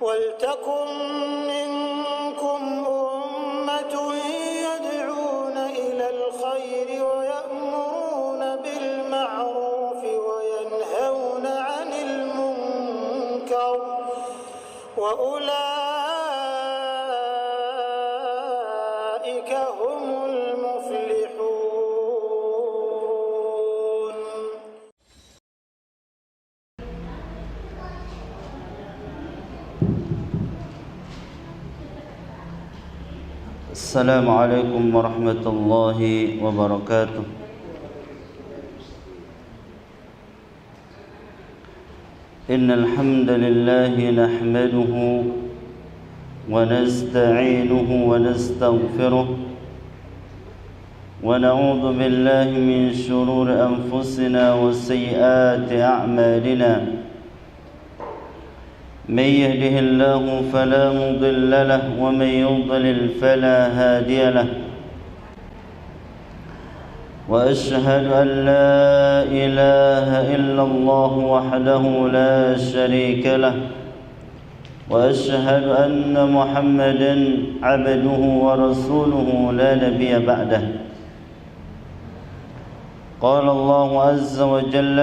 ولتكن منكم أمة يدعون إلى الخير ويأمرون بالمعروف وينهون عن المنكر وأولئك هم المفلحون. السلام عليكم ورحمة الله وبركاته. إن الحمد لله نحمده ونستعينه ونستغفره ونعوذ بالله من شرور أنفسنا وسيئات أعمالنا. من يهده الله فلا مضل له ومن يضلل فلا هادي له. وأشهد أن لا إله إلا الله وحده لا شريك له. وأشهد أن محمدا عبده ورسوله لا نبي بعده. قال الله عز وجل: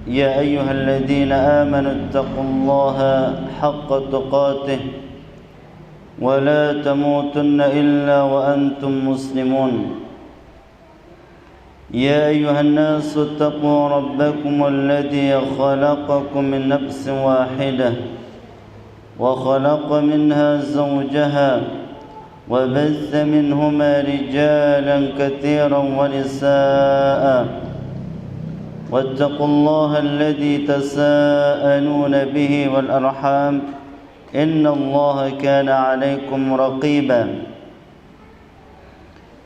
يا أيها الذين آمنوا اتقوا الله حق تقاته ولا تموتن إلا وأنتم مسلمون. يا أيها الناس اتقوا ربكم الذي خلقكم من نفس واحدة وخلق منها زوجها وبث منهما رجالا كثيرا ونساء. واتقوا الله الذي تساءلون به والأرحام إن الله كان عليكم رقيبا.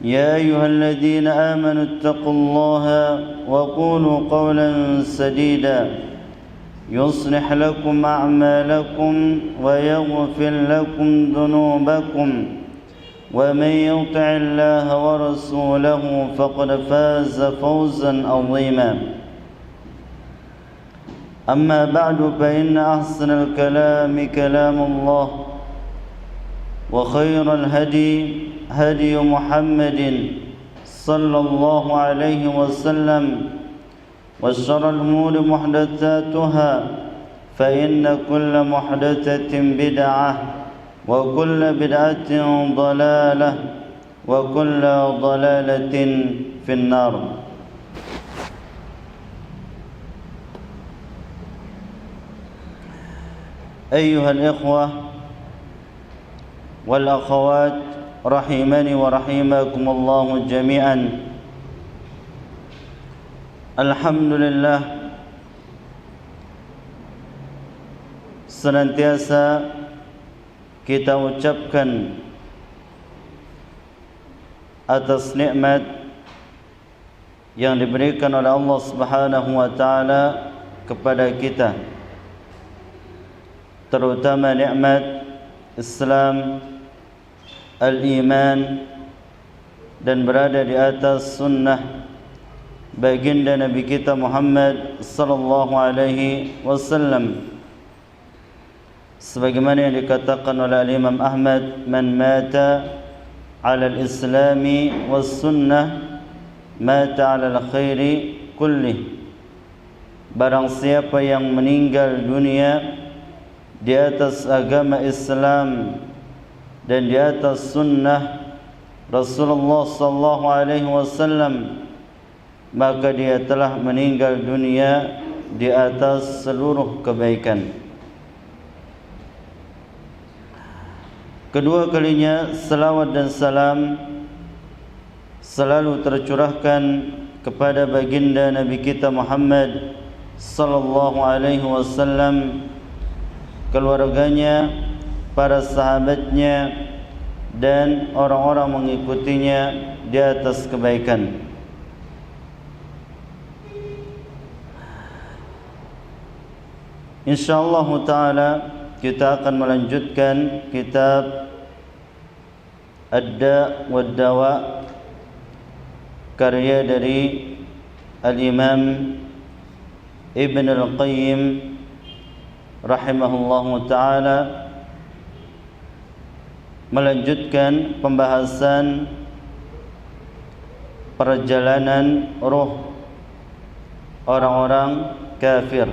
يا أيها الذين آمنوا اتقوا الله وقولوا قولا سديدا يصلح لكم أعمالكم ويغفر لكم ذنوبكم ومن يطع الله ورسوله فقد فاز فوزا عظيما. أما بعد فإن أحسن الكلام كلام الله وخير الهدي هدي محمد صلى الله عليه وسلم وشر الأمور محدثاتها فإن كل محدثة بدعة وكل بدعة ضلالة وكل ضلالة في النار. أيها الإخوة والأخوات رحمني ورحمكم الله جميعا. Alhamdulillah, senantiasa kita ucapkan atas nikmat yang diberikan oleh Allah Subhanahu wa taala kepada kita, terutama nikmat Islam, al-iman, dan berada di atas sunnah baginda Nabi kita Muhammad sallallahu alaihi wasallam. Sebagaimana yang dikatakan oleh Imam Ahmad, man mata 'ala al-islami was sunnah mata 'ala al-khairi kullih. Barang siapa yang meninggal dunia di atas agama Islam dan di atas sunnah Rasulullah sallallahu alaihi wasallam, maka dia telah meninggal dunia di atas seluruh kebaikan. Kedua kalinya salawat dan salam selalu tercurahkan kepada baginda Nabi kita Muhammad sallallahu alaihi wasallam, keluarganya, para sahabatnya, dan orang-orang mengikutinya di atas kebaikan. InsyaAllah ta'ala kita akan melanjutkan kitab Ad-Da' wad-Dawa, karya dari Al-Imam Ibn Al-Qayyim rahimahullahu taala melanjutkan pembahasan perjalanan ruh orang-orang kafir.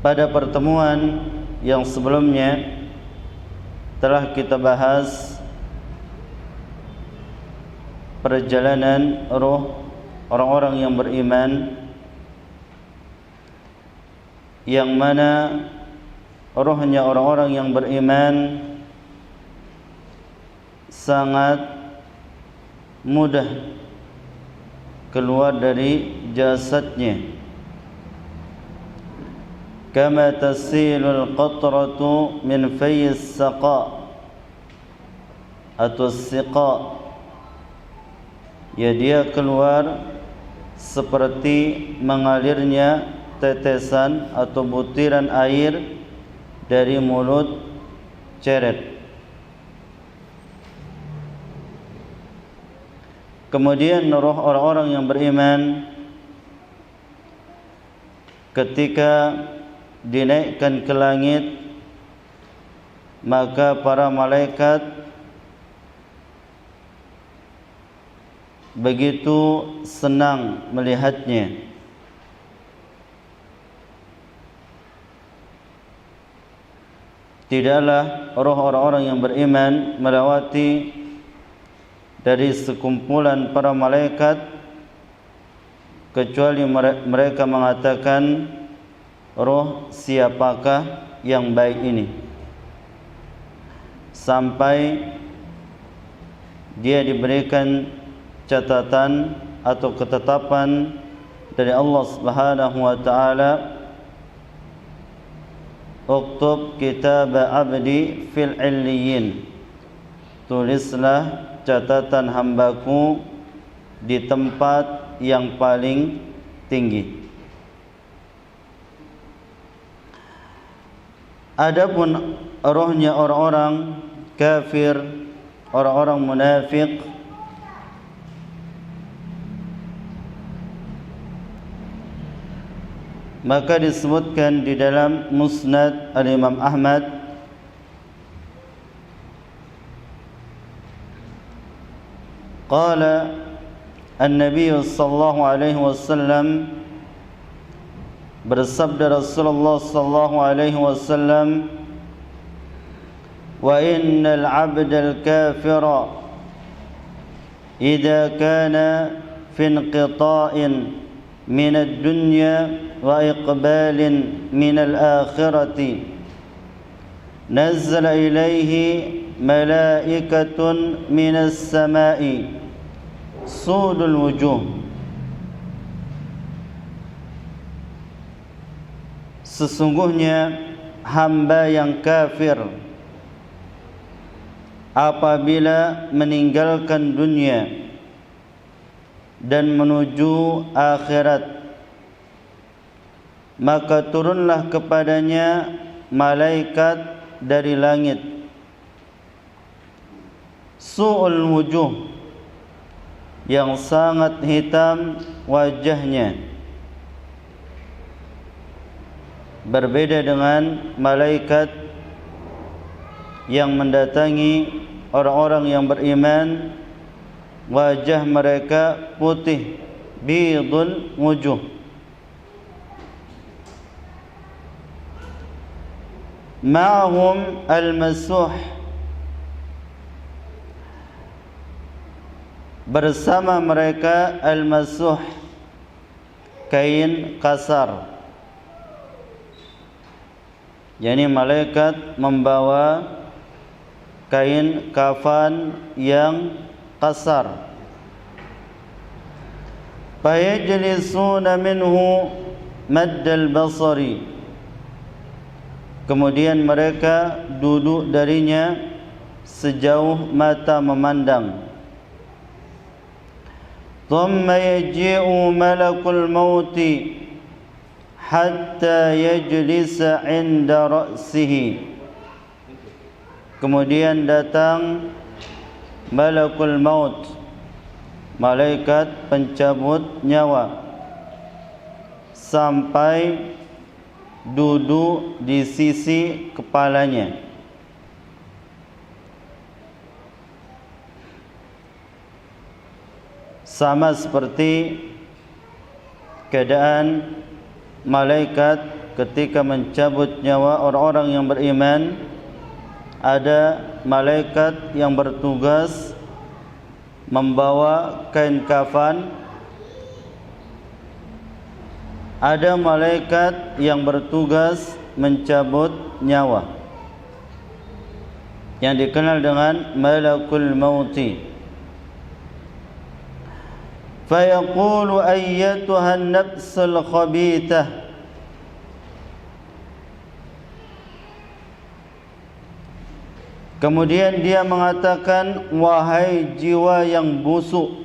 Pada pertemuan yang sebelumnya telah kita bahas perjalanan ruh orang-orang yang beriman, yang mana rohnya orang-orang yang beriman sangat mudah keluar dari jasadnya, kama tasilul qatratu min fayis saqa atau siqa, ya dia keluar seperti mengalirnya tetesan atau butiran air dari mulut ceret. Kemudian roh orang-orang yang beriman ketika dinaikkan ke langit, maka para malaikat begitu senang melihatnya. Tidaklah roh orang-orang yang beriman melewati dari sekumpulan para malaikat kecuali mereka mengatakan, roh siapakah yang baik ini, sampai dia diberikan catatan atau ketetapan dari Allah Subhanahu wa taala, uktub kitab abdi fil illiyin, tulislah catatan hambaku di tempat yang paling tinggi. Adapun rohnya orang-orang kafir, orang-orang munafik, maka disebutkan di dalam Musnad Al-Imam Ahmad qala an-nabiy sallallahu alaihi wasallam, bersabda Rasulullah sallallahu alaihi wasallam, wa innal 'abdal kafira idza kana fi inqita'in min ad-dunya wa iqbalin min al-akhirati nazzala ilayhi malaikatun min as-sama'i sudul wujuh. Sesungguhnya hamba yang kafir apabila meninggalkan dunia dan menuju akhirat, maka turunlah kepadanya malaikat dari langit, su'ul wujuh, yang sangat hitam wajahnya, berbeda dengan malaikat yang mendatangi orang-orang yang beriman, wajah mereka putih, bidul wujuh. Ma'hum al-masuh, bersama mereka al-masuh, kain kasar. Yani malaikat membawa kain kafan yang kasar. Fayajlisuna minhu maddal basari, kemudian mereka duduk darinya sejauh mata memandang. Thumma yaji'u malakul mauti hatta yajlisa 'inda ra'sihi, kemudian datang malakul maut, malaikat pencabut nyawa, sampai duduk di sisi kepalanya. Sama seperti keadaan malaikat ketika mencabut nyawa orang-orang yang beriman. Ada malaikat yang bertugas membawa kain kafan, ada malaikat yang bertugas mencabut nyawa, yang dikenal dengan malakul mauti. Fayaqulu ayyatuha an-nafsul khabithah, kemudian dia mengatakan, wahai jiwa yang busuk,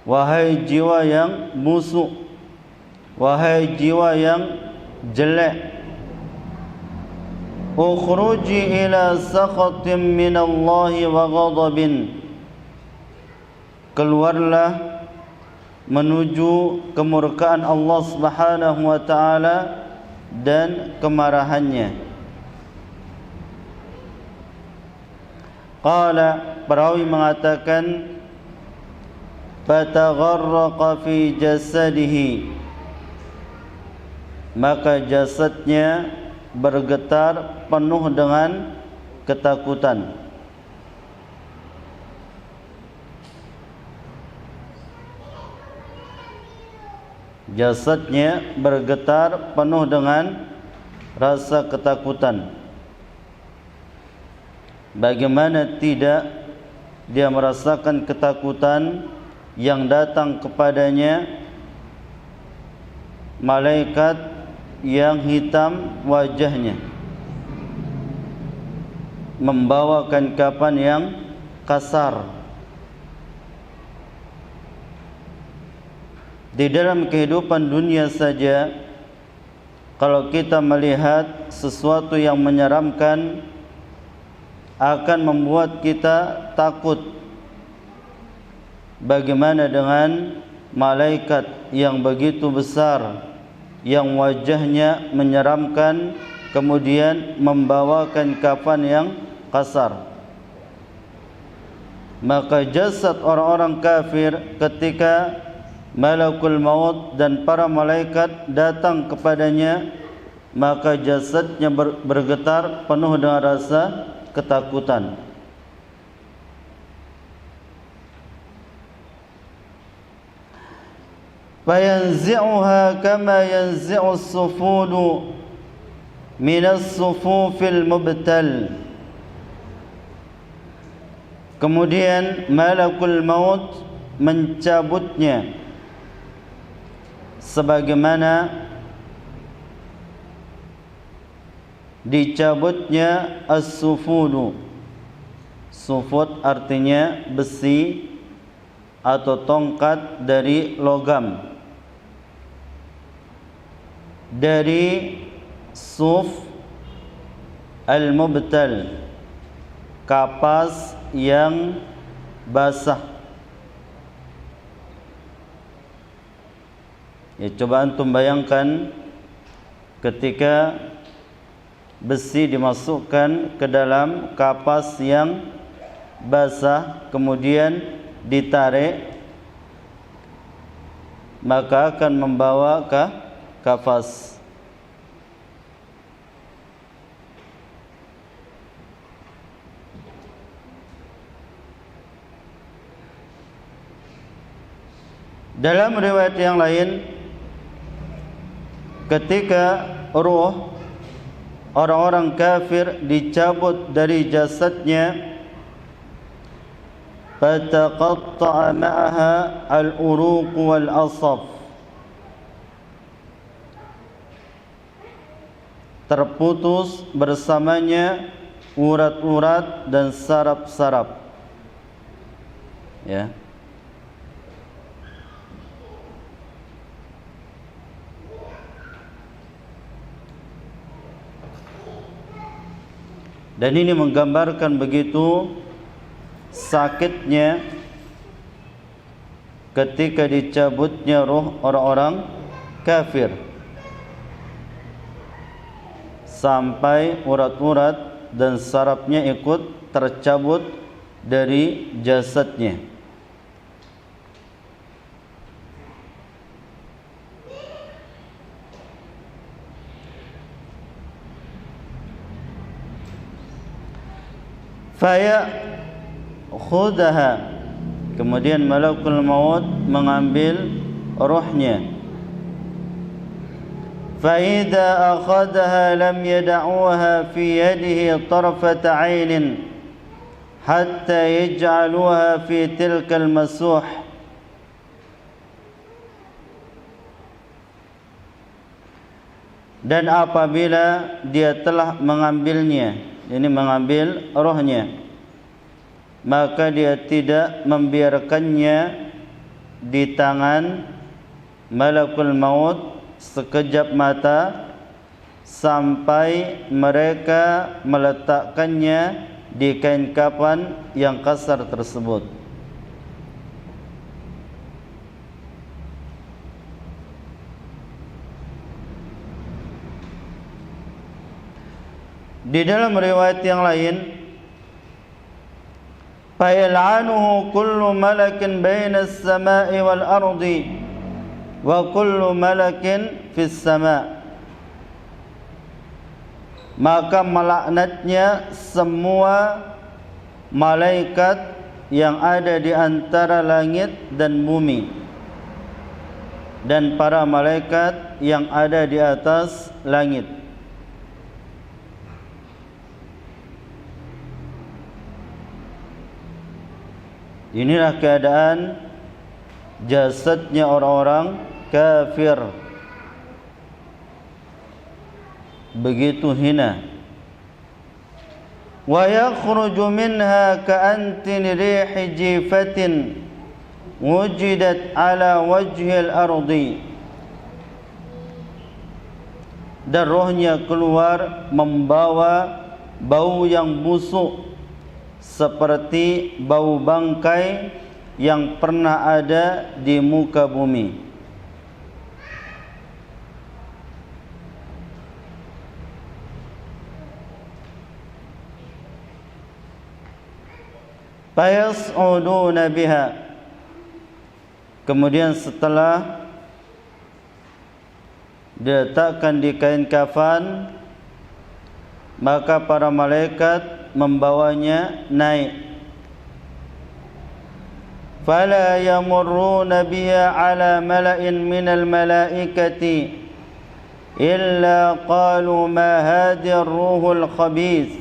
wahai jiwa yang busuk, wahai jiwa yang jelek, ukhruji ila sakhatin minallahi wa ghadabin, keluarlah menuju kemurkaan Allah Subhanahu wa taala dan kemarahannya. Qala, perawi mengatakan, fatagharraqa fi jasadihi, maka jasadnya bergetar penuh dengan ketakutan. Jasadnya bergetar penuh dengan rasa ketakutan. Bagaimana tidak dia merasakan ketakutan yang datang kepadanya malaikat yang hitam wajahnya, membawakan kafan yang kasar. Di dalam kehidupan dunia saja, kalau kita melihat sesuatu yang menyeramkan, akan membuat kita takut. Bagaimana dengan malaikat yang begitu besar, yang wajahnya menyeramkan, kemudian membawakan kafan yang kasar? Maka jasad orang-orang kafir ketika malakul maut dan para malaikat datang kepadanya, maka jasadnya bergetar penuh dengan rasa ketakutan. Fayanzi'uha kama yanzi'u as-sufudu min as-sufufil mubtal, kemudian malakul maut mencabutnya sebagaimana dicabutnya as-sufudu. Sufud artinya besi atau tongkat dari logam. Dari suf al-mubtal, kapas yang basah. Ya, coba antum bayangkan ketika besi dimasukkan ke dalam kapas yang basah, kemudian ditarik, maka akan membawa ke kapas. Dalam riwayat yang lain, ketika ruh orang-orang kafir dicabut dari jasadnya, fataqatta'a ma'aha al-uruq wal-asaf, terputus bersamanya urat-urat dan saraf-saraf. Ya. Dan ini menggambarkan begitu sakitnya ketika dicabutnya roh orang-orang kafir, sampai urat-urat dan sarafnya ikut tercabut dari jasadnya. Faya'khudhaha, kemudian malakul maut mengambil rohnya. Fa'idha akhadha lam yada'uha fi yadihi tarfata 'ainin hatta yaj'aluha fi tilkal masuh. Dan apabila dia telah mengambilnya, ini mengambil rohnya, maka dia tidak membiarkannya di tangan malakul maut sekejap mata sampai mereka meletakkannya di kain kafan yang kasar tersebut. Di dalam riwayat yang lain, fayal'anuhu kullu malakin baina as-sama'i wal ardi wa kullu malakin fis sama', maka melaknatnya semua malaikat yang ada di antara langit dan bumi, dan para malaikat yang ada di atas langit. Inilah keadaan jasadnya orang-orang kafir, begitu hina. Wa yakhruju minha ka'antin rihi jifatin wujidat ala wajhil ardi, dan rohnya keluar membawa bau yang busuk seperti bau bangkai yang pernah ada di muka bumi. Fayas'uduna biha, kemudian setelah diletakkan di kain kafan, maka para malaikat membawanya naik. Fala yamurruna biha ala mala'in minal malaikati illa qalu ma hadhihi ar-ruhul khabith,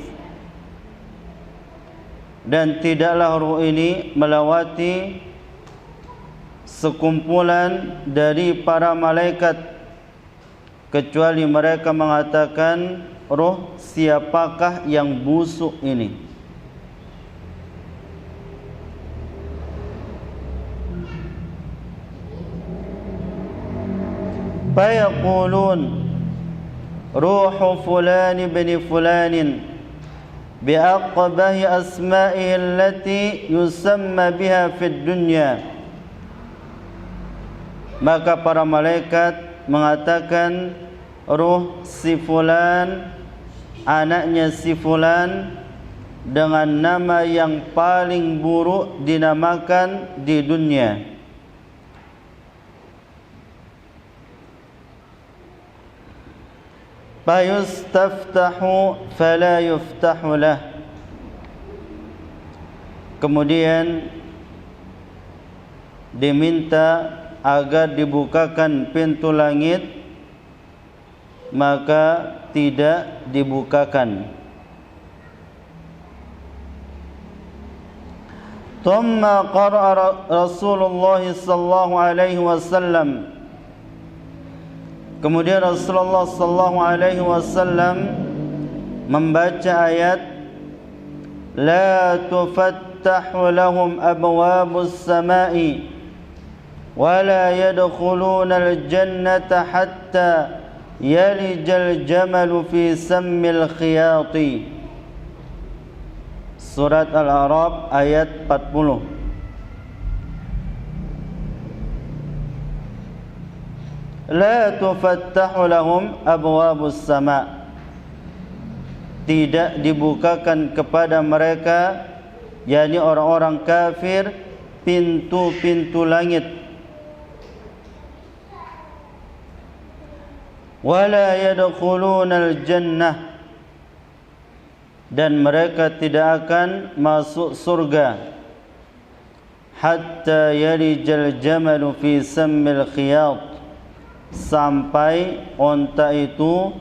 dan tidaklah ruh ini melewati sekumpulan dari para malaikat kecuali mereka mengatakan, roh siapakah yang busuk ini? Fayaqulun ruhu fulan ibn fulanin biaqbahi asma'ihi allati yusamma biha fid dunya, maka para malaikat mengatakan, ruh si fulan, anaknya si fulan, dengan nama yang paling buruk dinamakan di dunia. Fayustaftahu fala yuftahu lah, kemudian diminta agar dibukakan pintu langit, maka tidak dibukakan. Thumma qara'a Rasulullah sallallahu alaihi wasallam, kemudian Rasulullah sallallahu alaihi wasallam membaca ayat, la tufattahu lahum abwabus samai wa la yadkhuluna al-jannata hatta yalijal jamalu fi sammil khiyati. Surat Al-A'raf ayat 40. la tufattahu lahum abwabus sama', tidak dibukakan kepada mereka, yakni orang-orang kafir, pintu-pintu langit. Wala yadkhulunal jannah, dan mereka tidak akan masuk surga, hatta yalijal jamalu fi sammil khiyat, sampai onta itu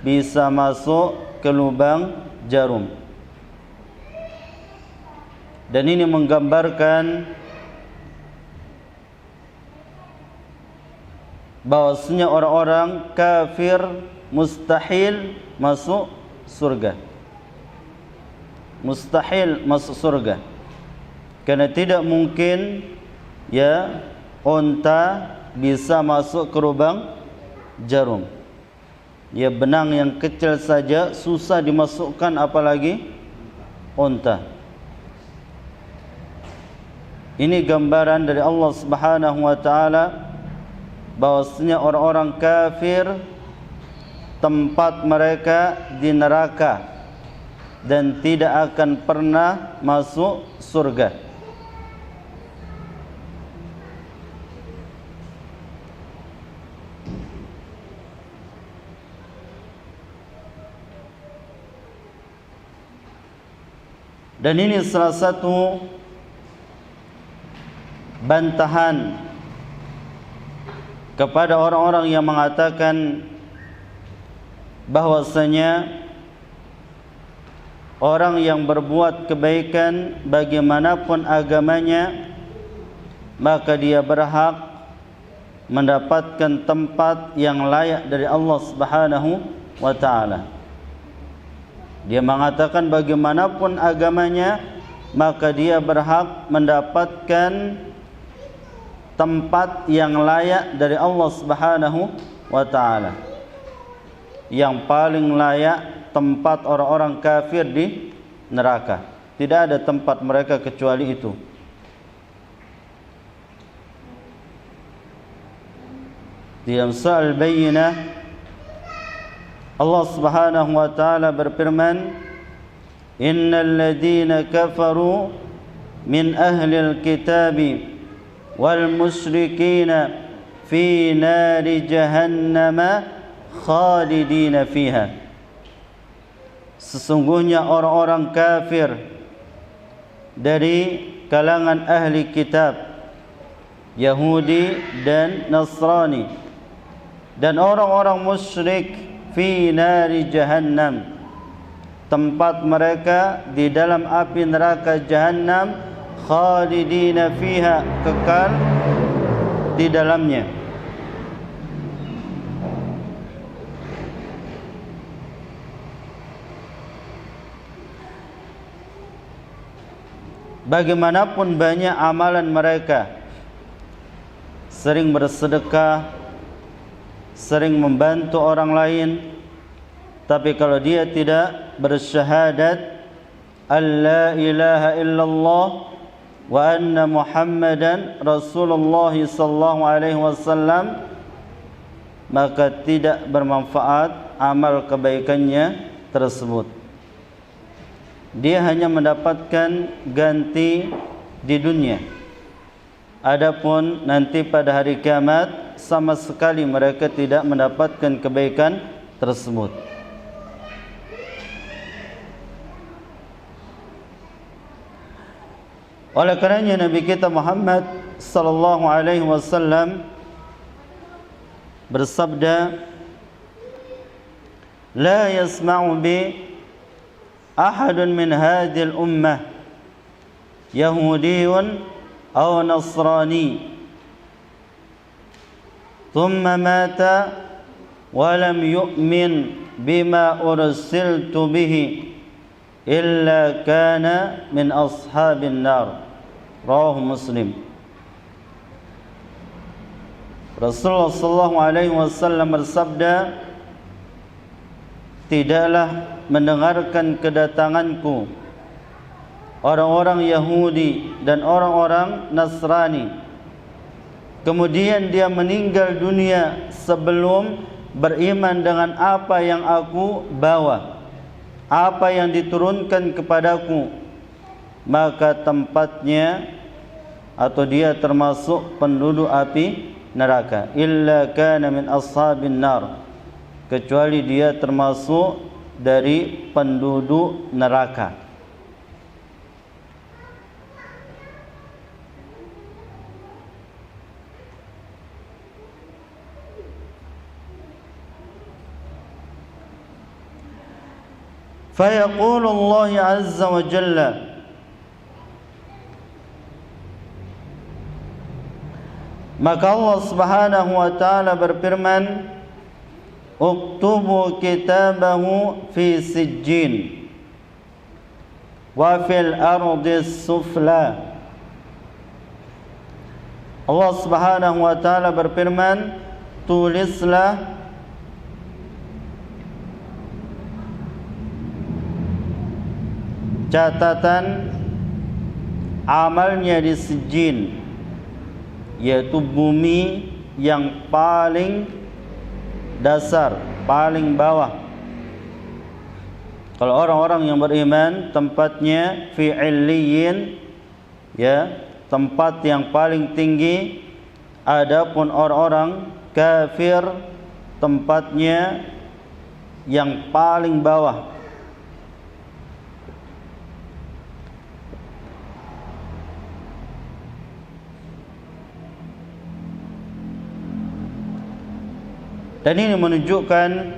bisa masuk ke lubang jarum. Dan ini menggambarkan bahwasanya orang-orang kafir mustahil masuk surga. Mustahil masuk surga, karena tidak mungkin ya onta bisa masuk ke lubang jarum. Ya, benang yang kecil saja susah dimasukkan, apalagi onta. Ini gambaran dari Allah Subhanahu wa taala bahwasanya orang-orang kafir tempat mereka di neraka dan tidak akan pernah masuk surga. Dan ini salah satu bantahan kepada orang-orang yang mengatakan bahwasanya orang yang berbuat kebaikan bagaimanapun agamanya, maka dia berhak mendapatkan tempat yang layak dari Allah Subhanahu wa taala. Dia mengatakan bagaimanapun agamanya, maka dia berhak mendapatkan tempat yang layak dari Allah Subhanahu wa taala. Yang paling layak tempat orang-orang kafir di neraka. Tidak ada tempat mereka kecuali itu. Di Amsal Bayyinah, Allah Subhanahu wa taala berfirman, innal ladzina kafaru min ahlil kitabi wal musyrikina fi nari jahannama khalidina fiha. Sesungguhnya orang-orang kafir dari kalangan ahli kitab, Yahudi dan Nasrani, dan orang-orang musyrik, fi nari jahannam, tempat mereka di dalam api neraka jahannam, khalidina fiha, kekal di dalamnya. Bagaimanapun banyak amalan mereka, sering bersedekah, sering membantu orang lain, tapi kalau dia tidak bersyahadat alla ilaha illallah wa anna Muhammadan Rasulullah sallallahu alaihi wasallam, maka tidak bermanfaat amal kebaikannya tersebut. Dia hanya mendapatkan ganti di dunia. Adapun nanti pada hari kiamat, sama sekali mereka tidak mendapatkan kebaikan tersebut. Oleh karenanya Nabi kita Muhammad sallallahu alaihi wasallam bersabda, la yasma'u bi ahadun min hadhil ummah yahudiyun aw nasrani thumma mata wa lam yu'min bima ursiltu bihi illa kana min ashabin nar. Rawahu Muslim. Rasulullah sallallahu alaihi wasallam bersabda, tidaklah mendengarkan kedatanganku orang-orang Yahudi dan orang-orang Nasrani, kemudian dia meninggal dunia sebelum beriman dengan apa yang aku bawa, apa yang diturunkan kepadaku, maka tempatnya atau dia termasuk penduduk api neraka. Illa kana min ashabin nar, kecuali dia termasuk dari penduduk neraka. فيقول الله عز وجل maka Allah Subhanahu wa taala berfirman, uktubu kitabahu fi sijjin wa fil ardi sufla. Allah Subhanahu wa taala berfirman, tulislah catatan amalnya di sijjin, yaitu bumi yang paling dasar, paling bawah. Kalau orang-orang yang beriman tempatnya fi illiyin, ya, tempat yang paling tinggi. Adapun orang-orang kafir tempatnya yang paling bawah. Dan ini menunjukkan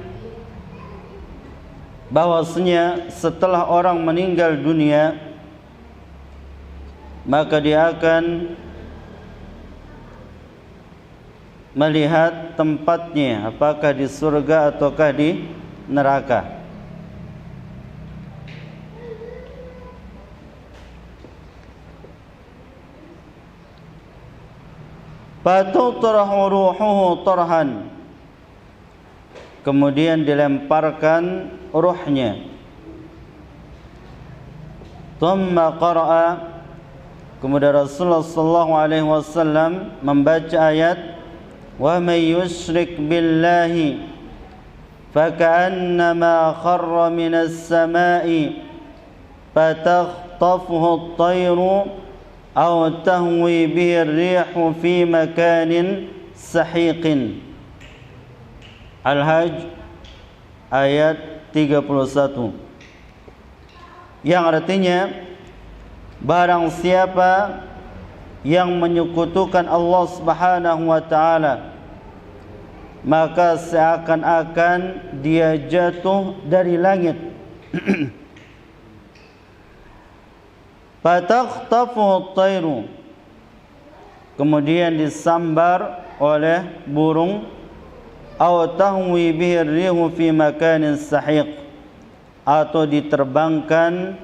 bahwasanya setelah orang meninggal dunia, maka dia akan melihat tempatnya, apakah di surga ataukah di neraka. Fatutrahu ruhuhu tarhan, kemudian dilemparkan ruhnya. Thumma qara'a, kemudian Rasulullah sallallahu alaihi wasallam membaca ayat, wa may yusyrik billahi faka'annama kharra minas sama'i fatakhtafuhu at-tayru aw tahwi bihi ar-rihu fi makanin sahiqin. Al-Hajj ayat 31, yang artinya barang siapa yang menyekutukan Allah Subhanahu wa taala, maka seakan-akan dia jatuh dari langit. Fatakhtafuhu at-tayru, kemudian disambar oleh burung, aw tahwi bihi ar-rihu fi makanin sahiq, atau diterbangkan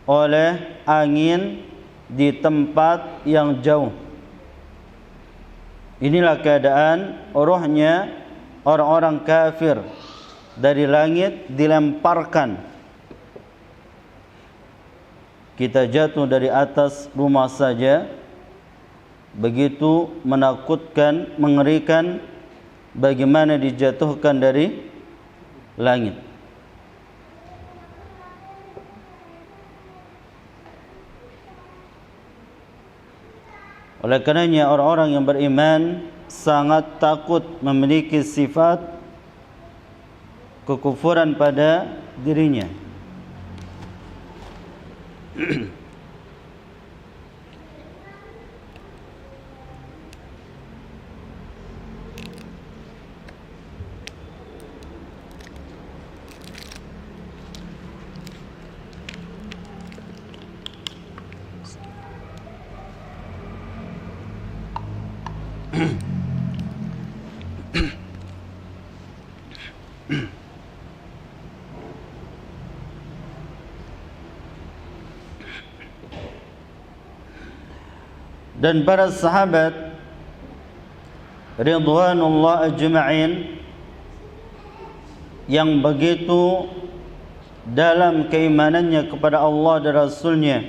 oleh angin di tempat yang jauh. Inilah keadaan rohnya orang-orang kafir, dari langit dilemparkan. Kita jatuh dari atas rumah saja begitu menakutkan, mengerikan, bagaimana dijatuhkan dari langit. Oleh karenanya orang-orang yang beriman sangat takut memiliki sifat kekufuran pada dirinya. Dan para sahabat ridwanullah ajma'in yang begitu dalam keimanannya kepada Allah dan Rasulnya,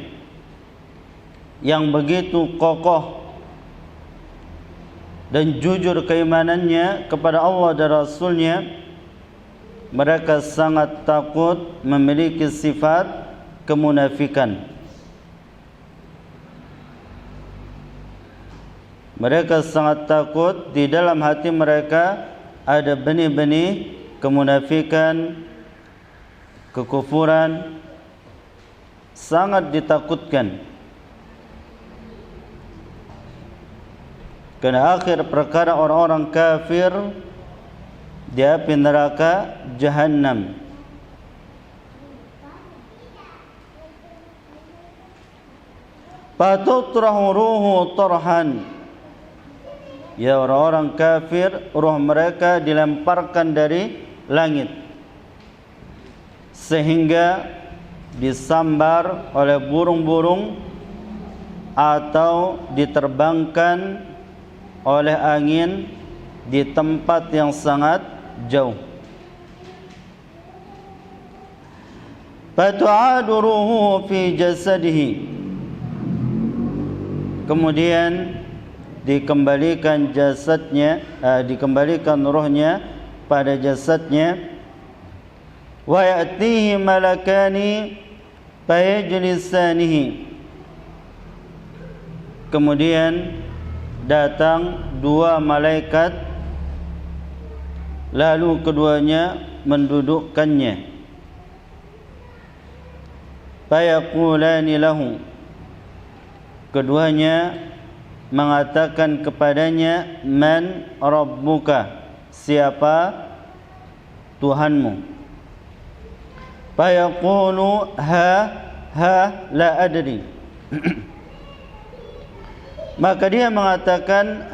yang begitu kokoh dan jujur keimanannya kepada Allah dan Rasulnya, mereka sangat takut memiliki sifat kemunafikan. Mereka sangat takut di dalam hati mereka ada benih-benih kemunafikan, kekufuran, sangat ditakutkan. Kerana akhir perkara orang-orang kafir di api neraka Jahannam. Fatutrahu ruhu tarhan. Ya, orang-orang kafir, roh mereka dilemparkan dari langit sehingga disambar oleh burung-burung atau diterbangkan oleh angin di tempat yang sangat jauh. Fatu'adu ruhu fi jasadihi. Kemudian dikembalikan jasadnya, dikembalikan rohnya pada jasadnya. Wa ya'tihi malakani fayajlisanihi. Kemudian datang dua malaikat, lalu keduanya mendudukkannya. Fayaqulani lahu. Keduanya mengatakan kepadanya, man rabbuka, siapa Tuhanmu? Fayaqulu ha la adri. Maka dia mengatakan,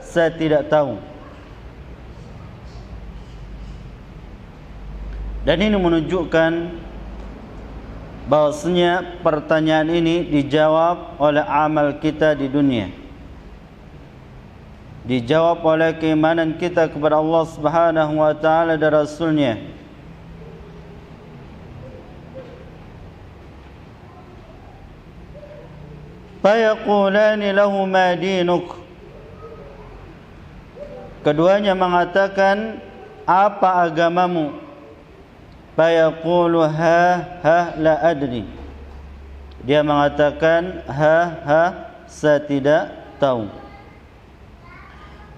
saya tidak tahu. Dan ini menunjukkan bahwasanya pertanyaan ini dijawab oleh amal kita di dunia, dijawab oleh keimanan kita kepada Allah Subhanahu wa taala dan Rasulnya. Fayaqulani lahu ma dinuk. Keduanya mengatakan, apa agamamu? Fayaqulu ha la adri. Dia mengatakan, saya tidak tahu.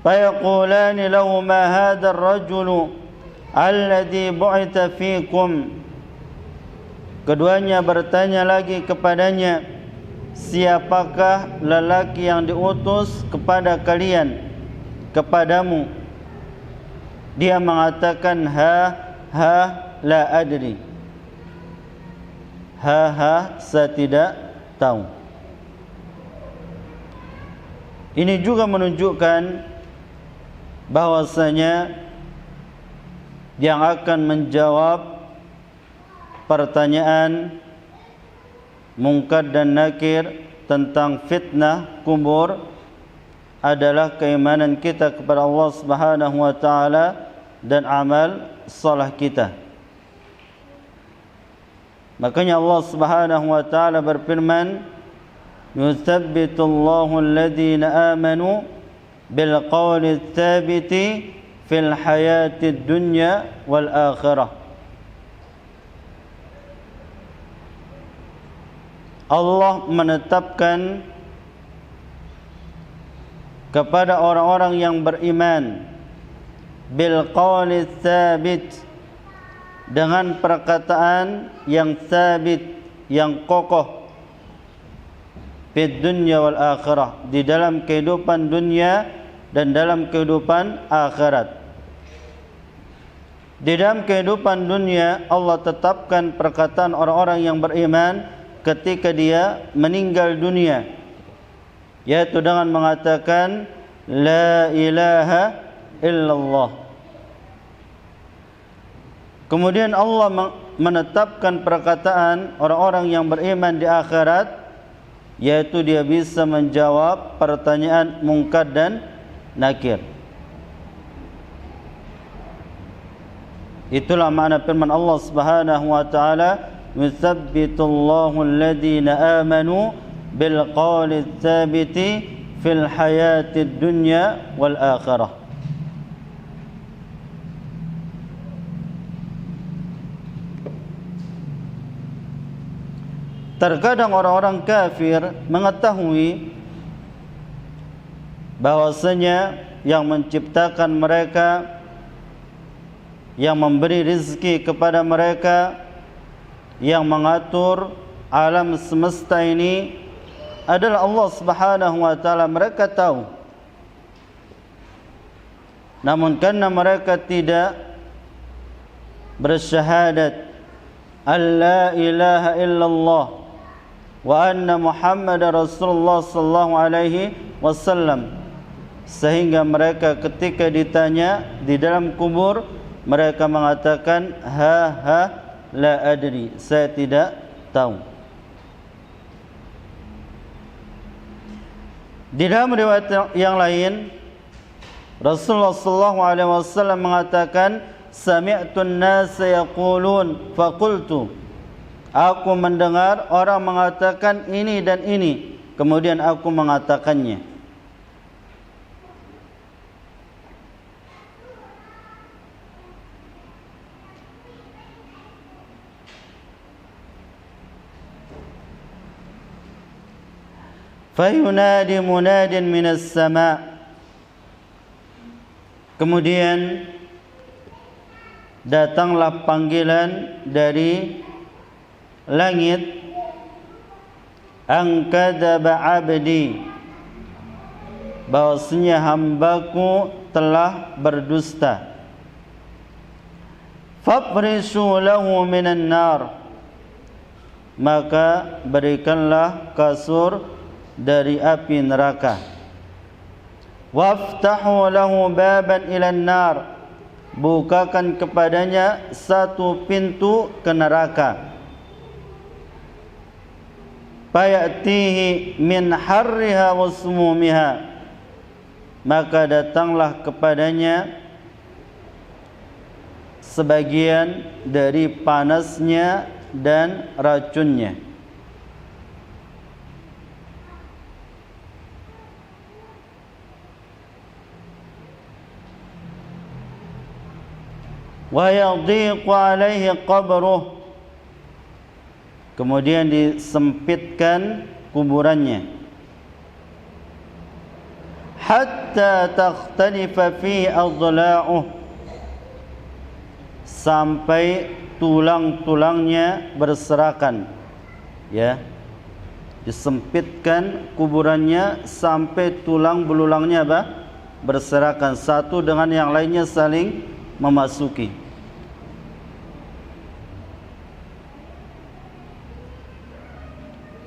Fayaqulani lahu ma hadha ar-rajulu alladhi bu'itha fikum. Keduanya bertanya lagi kepadanya, siapakah lelaki yang diutus kepada kalian, kepadamu? Dia mengatakan, ha la adri. Saya tidak tahu. Ini juga menunjukkan bahwasanya yang akan menjawab pertanyaan Munkar dan Nakir tentang fitnah kubur adalah keimanan kita kepada Allah Subhanahu wa taala dan amal saleh kita. Makanya Allah Subhanahu wa taala berfirman, "Yuthabbitullahu alladhina amanu bil qawli tsabiti fil hayatid dunya wal akhirah." Allah menetapkan kepada orang-orang yang beriman bil qawli tsabit, dengan perkataan yang tsabit, yang kokoh, fid dunya wal akhirah, di dalam kehidupan dunia dan dalam kehidupan akhirat. Di dalam kehidupan dunia Allah tetapkan perkataan orang-orang yang beriman ketika dia meninggal dunia, yaitu dengan mengatakan la ilaha illallah. Kemudian Allah menetapkan perkataan orang-orang yang beriman di akhirat, yaitu dia bisa menjawab pertanyaan Munkar dan Nakir. Itulah makna firman Allah Subhanahu wa taala, "Yuthabbitullahu alladhina amanu bil qawli tsabiti fil hayatid dunya wal akhirah. Terkadang orang-orang kafir mengetahui bahwasanya yang menciptakan mereka, yang memberi rezeki kepada mereka, yang mengatur alam semesta ini adalah Allah Subhanahu wa taala. Mereka tahu, namun karena mereka tidak bersyahadat alla ilaha illallah wa anna Muhammadar Rasulullah sallallahu alaihi wasallam, sehingga mereka ketika ditanya di dalam kubur mereka mengatakan ha la adri, saya tidak tahu. Di dalam riwayat yang lain Rasulullah sallallahu alaihi wasallam mengatakan sami'tun nas yaqulun faqultu, aku mendengar orang mengatakan ini dan ini, kemudian aku mengatakannya. Fayunadi munadin minas sama', kemudian datanglah panggilan dari langit, an kadzaba abdi, bahwasanya hambaku telah berdusta. Fafrishu lahu minan nar, maka berikanlah kasur dari api neraka. Waftahu lahu baban ilan nar, bukakan kepadanya satu pintu ke neraka. Fayatihi min harriha wa sumumiha, maka datanglah kepadanya sebagian dari panasnya dan racunnya. Wa yadhiqu alaihi qabruh, kemudian disempitkan kuburannya. Hatta takhtalifa fi adla'uh, sampai tulang-tulangnya berserakan. Ya, disempitkan kuburannya sampai tulang belulangnya berserakan, satu dengan yang lainnya saling memasuki.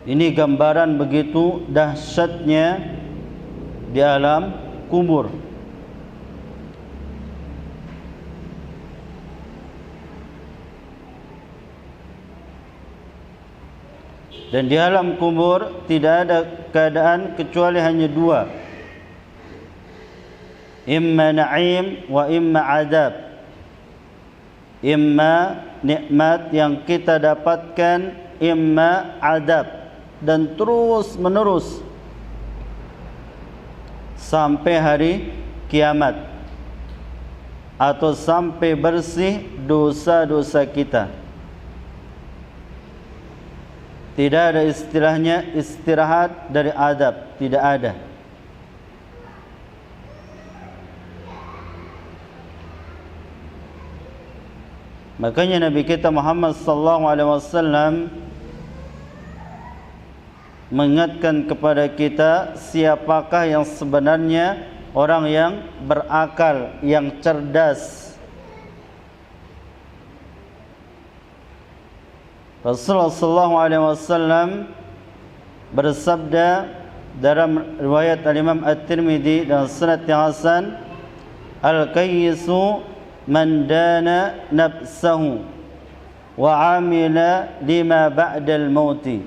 Ini gambaran begitu dahsyatnya di alam kubur. Dan di alam kubur tidak ada keadaan kecuali hanya dua, imma na'im wa imma adab. Imma nikmat yang kita dapatkan, imma adab, dan terus menerus sampai hari kiamat, atau sampai bersih dosa-dosa kita. Tidak ada istilahnya istirahat dari adab, tidak ada. Makanya Nabi kita Muhammad sallallahu alaihi wasallam mengingatkan kepada kita siapakah yang sebenarnya orang yang berakal, yang cerdas. Rasulullah sallallahu alaihi wasallam bersabda dalam riwayat Al-Imam At-Tirmidzi dan sanad yang hasan, al-kayyisu man dana nafsahu wa amila lima ba'dal mauti.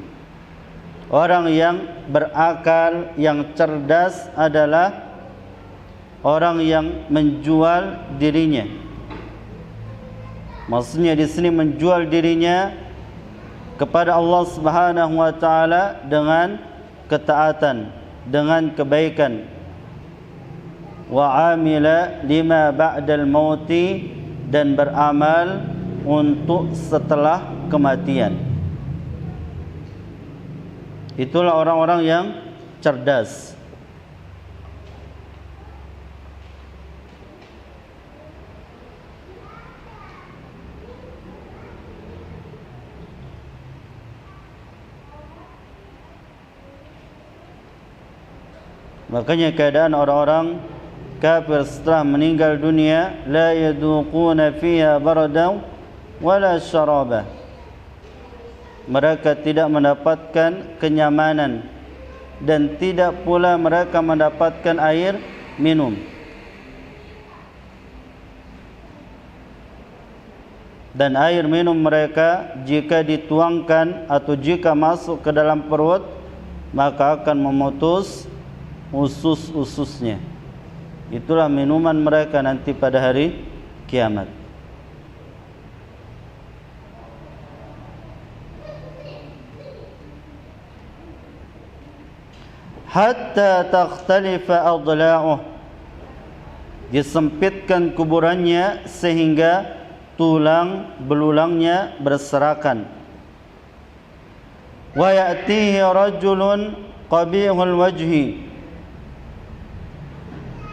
Orang yang berakal, yang cerdas adalah orang yang menjual dirinya. Maksudnya di sini menjual dirinya kepada Allah Subhanahu wa taala dengan ketaatan, dengan kebaikan, wa amila lima ba'dal mauti, dan beramal untuk setelah kematian. Itulah orang-orang yang cerdas. Makanya keadaan orang-orang kafir setelah meninggal dunia, la yaduquna fiha baradan wala syaraba. Mereka tidak mendapatkan kenyamanan dan tidak pula mereka mendapatkan air minum. Dan air minum mereka jika dituangkan atau jika masuk ke dalam perut, maka akan memutus usus-ususnya. Itulah minuman mereka nanti pada hari kiamat. Hatta takhtalifa adla'uh, disempitkan kuburannya sehingga tulang belulangnya berserakan. Wa ya'tihi rajulun qabihul wajhi,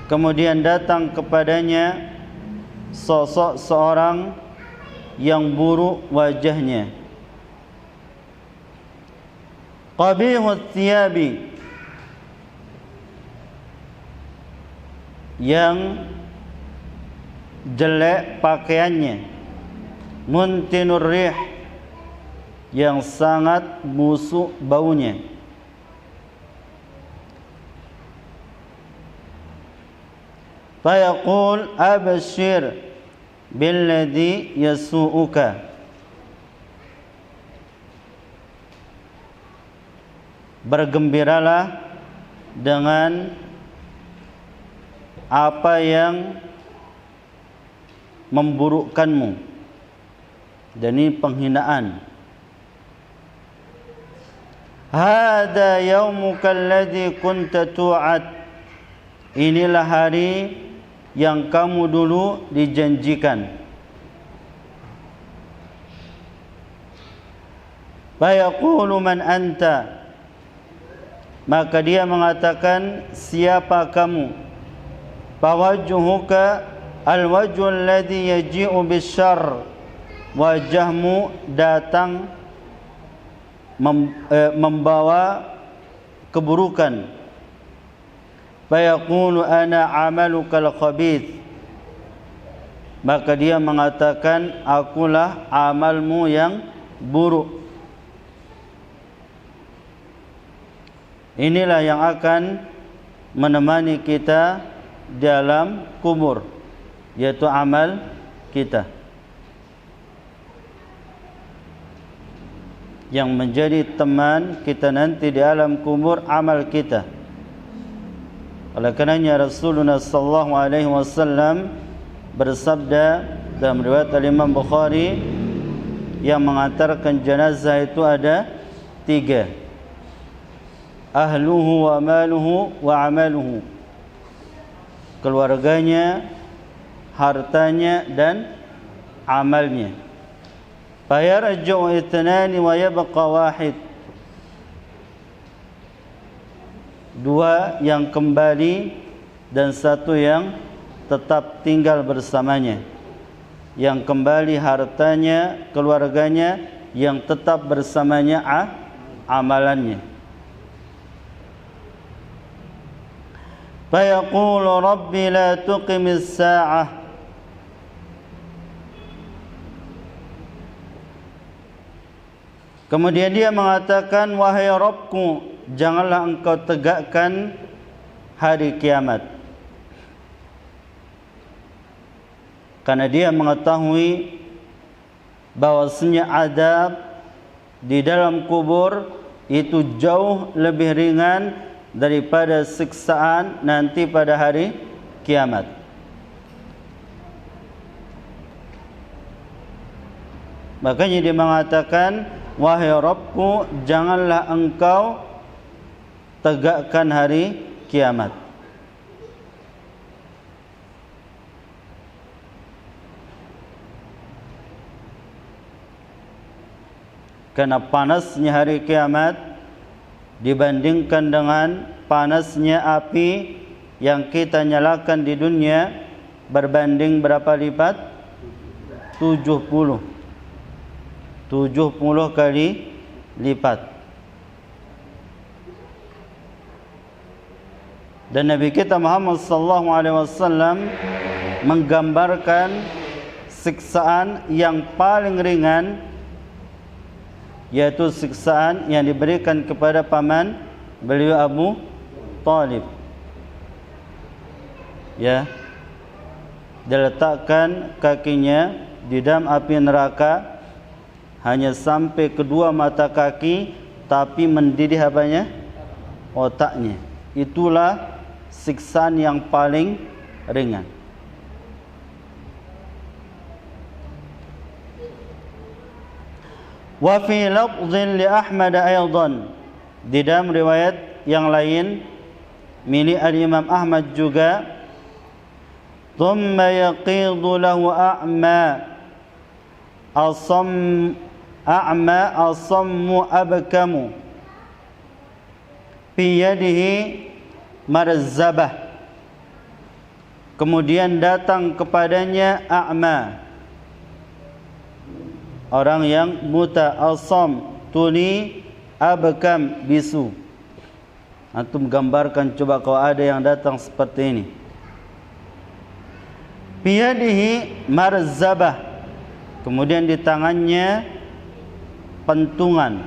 kemudian datang kepadanya sosok seorang yang buruk wajahnya. Qabihut thiyabi, yang jelek pakaiannya. Muntinur rih, yang sangat busuk baunya. Fayaqul abshir billadhi yasu'uka, bergembiralah dengan apa yang memburukkanmu. Dan ini penghinaan. Hada yaumuka alladhi kunta tu'ad, inilah hari yang kamu dulu dijanjikan. Fayaqulu man anta, maka dia mengatakan, siapa kamu? Fawajhuka alwajhu alladhi yaji'u bisyarr, wajahmu datang membawa keburukan. Fayaqulu ana amalukal khabith, maka dia mengatakan, akulah amalmu yang buruk. Inilah yang akan menemani kita dalam kubur, yaitu amal kita. Yang menjadi teman kita nanti di alam kubur, amal kita. Oleh karenanya Rasulullah sallallahu alaihi wasallam bersabda dalam riwayat Imam Bukhari, yang mengantarkan jenazah itu ada 3. Ahluhu wa maluhu wa amaluhu, keluarganya, hartanya, dan amalnya. Fayarji'u ithnani wa yabqa wahid, 2 yang kembali dan 1 yang tetap tinggal bersamanya. Yang kembali hartanya, keluarganya, yang tetap bersamanya amalannya. Fayaqulu rabbi la tuqimis sa'ah, kemudian dia mengatakan, wahai Rabbku, janganlah engkau tegakkan hari kiamat. Karena dia mengetahui bahwasanya azab di dalam kubur itu jauh lebih ringan daripada siksaan nanti pada hari kiamat. Makanya dia mengatakan, wahai Rabbku, janganlah engkau tegakkan hari kiamat. Karena panasnya hari kiamat dibandingkan dengan panasnya api yang kita nyalakan di dunia berbanding berapa lipat? 70 kali lipat. Dan Nabi kita Muhammad sallallahu alaihi wasallam menggambarkan siksaan yang paling ringan, yaitu siksaan yang diberikan kepada paman beliau Abu Talib. Ya, diletakkan kakinya di dalam api neraka hanya sampai kedua mata kaki, tapi mendidih apanya? Otaknya. Itulah siksaan yang paling ringan. Wa fi lafdhin li Ahmad aidan, di dalam riwayat yang lain milik al-Imam Ahmad juga, thumma yaqidu lahu asammu abkamu fi yadihi marzabah. Kemudian datang kepadanya a'ma, orang yang buta, asam tuli abkam bisu. Antum gambarkan coba kalau ada yang datang seperti ini. Biyadihi marzabah, kemudian di tangannya pentungan.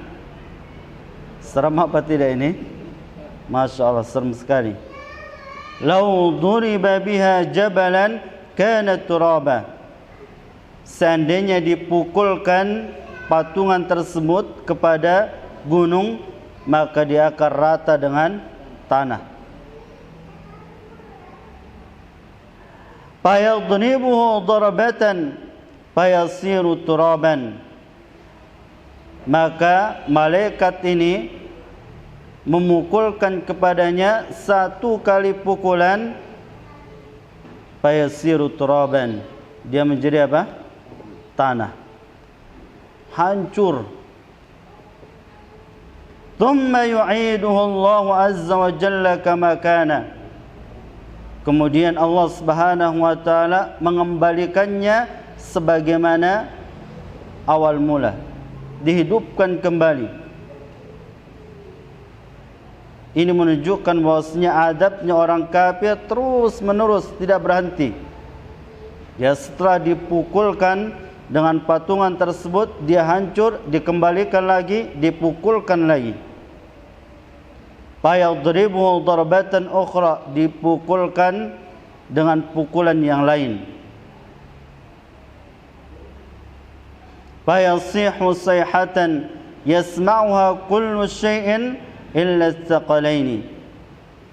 Serem apa tidak ini? Masya Allah, serem sekali. Lau duriba biha jabalan kanat turaba. Seandainya dipukulkan patungan tersebut kepada gunung, maka dia akan rata dengan tanah. Fayadnibuhu darbatan fayasiru turaban. Maka malaikat ini memukulkan kepadanya satu kali pukulan, fayasiru turaban, dia menjadi apa? Tanah, hancur. Thumma yu'iduhu Allah azza wa jalla kama kana. Kemudian Allah Subhanahu wa taala mengembalikannya sebagaimana awal mula, dihidupkan kembali. Ini menunjukkan bahwasanya adabnya orang kafir terus menerus, tidak berhenti. Ya, setelah dipukulkan dengan patungan tersebut, dia hancur, dikembalikan lagi, dipukulkan lagi. Fayadribuhu darbatan ukhra, dipukulkan dengan pukulan yang lain. Fayasihu sayhatan yasma'uha kullu syai'in illa tsaqalaini,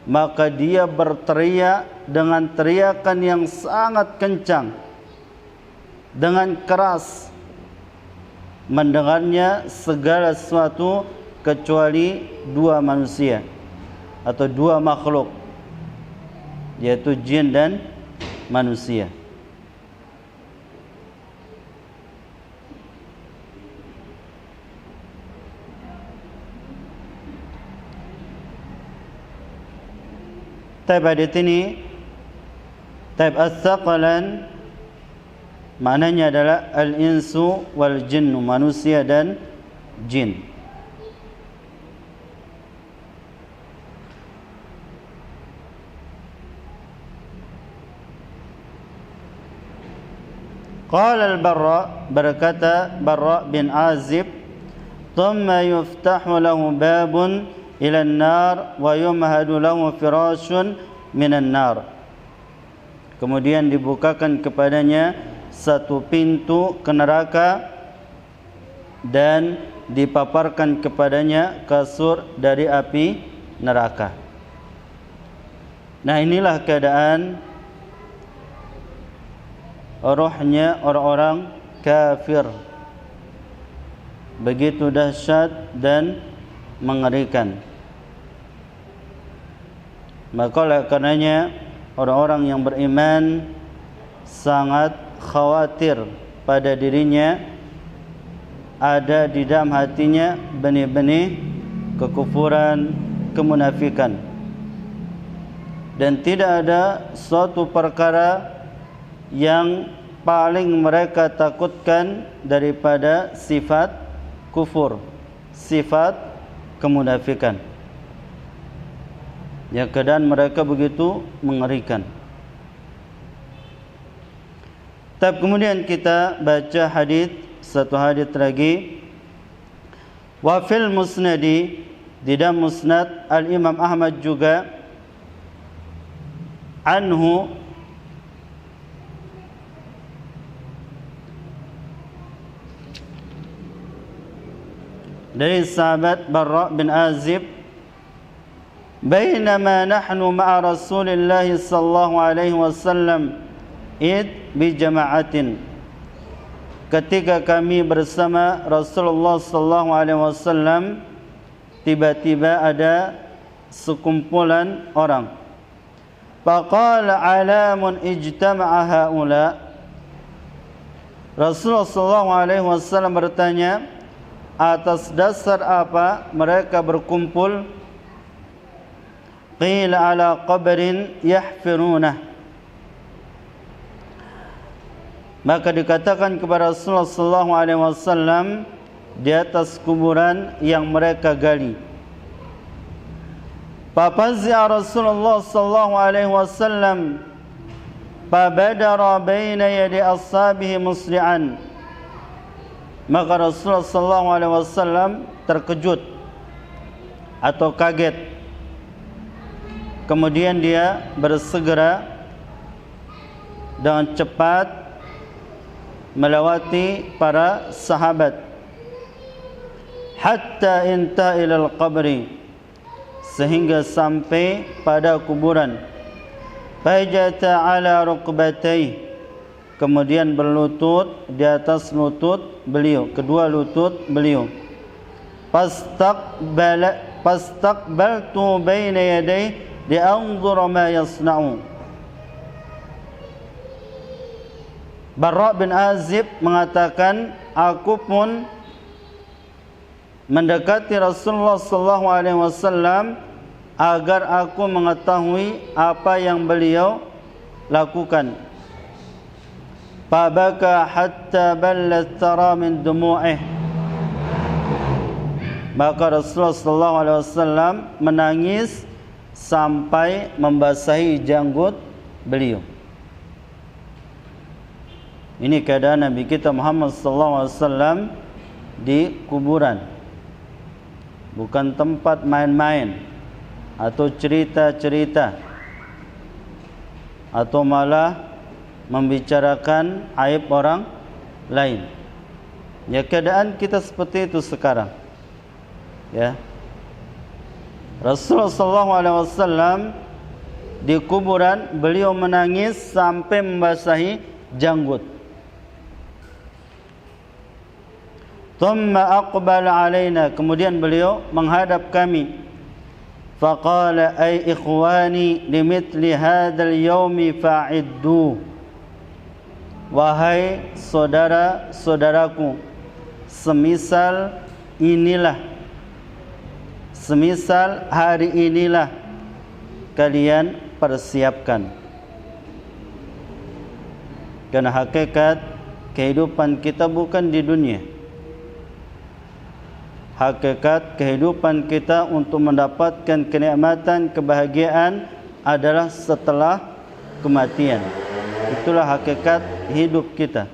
maka dia berteriak dengan teriakan yang sangat kencang, dengan keras, mendengarnya segala sesuatu kecuali dua manusia atau dua makhluk, yaitu jin dan manusia. Taib hadits ini, taib as-saqalan, maknanya adalah al-insu wal jinnu, manusia dan jin. Qala al-Barra, berkata Barra bin Azib, thumma yuftahu lahu babun ila an-nar wa yumhadu lahu firashun minan nar. Kemudian dibukakan kepadanya satu pintu ke neraka dan dipaparkan kepadanya kasur dari api neraka. Nah, inilah keadaan rohnya orang-orang kafir, begitu dahsyat dan mengerikan. Maka oleh karenanya orang-orang yang beriman sangat khawatir pada dirinya ada di dalam hatinya benih-benih kekufuran, kemunafikan, dan tidak ada suatu perkara yang paling mereka takutkan daripada sifat kufur, sifat kemunafikan, yang keadaan mereka begitu mengerikan. Tapi kemudian kita baca hadis, satu hadis lagi. Wa fil musnadi, di dalam musnad Al-Imam Ahmad juga, anhu, dari sahabat Barra bin Azib, bainama nahnu ma'a Rasulillah sallallahu alaihi wasallam id bi jama'atin, ketika kami bersama Rasulullah sallallahu alaihi wasallam, tiba-tiba ada sekumpulan orang. Faqala alamun ijtama'a haula, Rasulullah sallallahu alaihi wasallam bertanya, atas dasar apa mereka berkumpul? Qila ala qabrin yahfirunah, maka dikatakan kepada Rasulullah sallallahu alaihi wasallam, di atas kuburan yang mereka gali. Fafazi'a Rasulullah sallallahu alaihi wasallam fabadara baina yadi ashabihi musri'an, maka Rasulullah sallallahu alaihi wasallam terkejut atau kaget, kemudian dia bersegera dengan cepat melewati para sahabat, hatta inta ilal qabri, sehingga sampai pada kuburan. Fajata ala rukbatayhi, kemudian berlutut di atas lutut beliau, kedua lutut beliau. Fastaqbaltu baina yadayhi li'anzura ma yasna'u. Barra bin Azib mengatakan, aku pun mendekati Rasulullah sallallahu alaihi wasallam agar aku mengetahui apa yang beliau lakukan. Fabaka hatta ballat tara min dumu'ih, maka Rasulullah sallallahu alaihi wasallam menangis sampai membasahi janggut beliau. Ini keadaan Nabi kita Muhammad sallallahu alaihi wasallam di kuburan, bukan tempat main-main atau cerita-cerita atau malah membicarakan aib orang lain. Ya, keadaan kita seperti itu sekarang. Ya. Rasulullah sallallahu alaihi wasallam di kuburan, beliau menangis sampai membasahi janggut. Thumma aqbala alaina, kemudian beliau menghadap kami. Faqala ay ikhwani limithli hadzal yaumi fa'iddu, wahai saudara-saudaraku, semisal hari inilah kalian persiapkan. Karena hakikat kehidupan kita bukan di dunia. Hakikat kehidupan kita untuk mendapatkan kenikmatan, kebahagiaan adalah setelah kematian. Itulah hakikat hidup kita.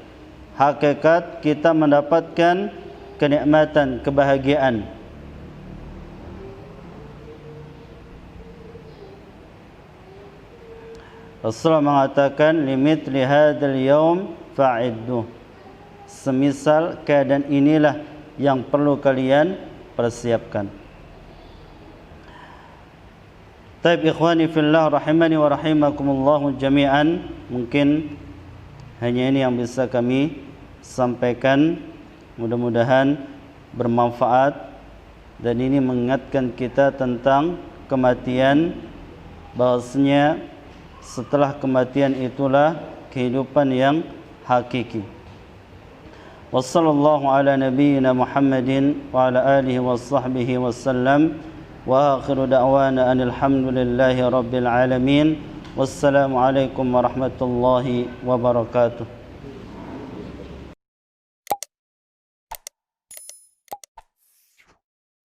Hakikat kita mendapatkan kenikmatan, kebahagiaan. Rasulullah mengatakan, limithli hadzal yaum fa'iddu, semisal keadaan inilah yang perlu kalian persiapkan. Taib ikhwani fillah rahimani wa rahimakumullah jami'an, mungkin hanya ini yang bisa kami sampaikan. Mudah-mudahan bermanfaat, dan ini mengingatkan kita tentang kematian bahwasanya setelah kematian itulah kehidupan yang hakiki. Wassallallahu ala nabiyyina Muhammadin wa ala alihi washabbihi wasallam wa akhiru da'wana anil hamdulillahi rabbil alamin. Wassalamu alaikum warahmatullahi wabarakatuh.